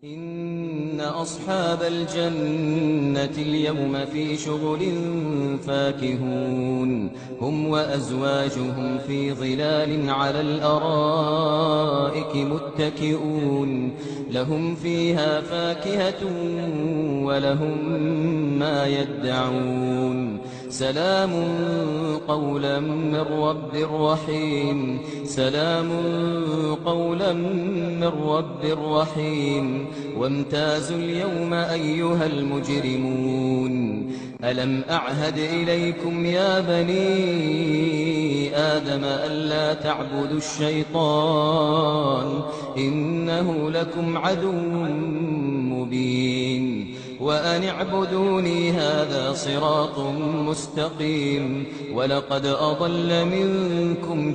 إن أصحاب الجنة اليوم في شغل فاكهون هم وأزواجهم في ظلال على الأرائك متكئون لهم فيها فاكهة ولهم ما يدعون سلام قولا من رب رحيم سلام قولا من رب رحيم وامتازوا اليوم أيها المجرمون ألم أعهد إليكم يا بني آدم ألا تعبدوا الشيطان إنه لكم عدو مبين وأن اعبدوني هذا صراط مستقيم ولقد أضل منكم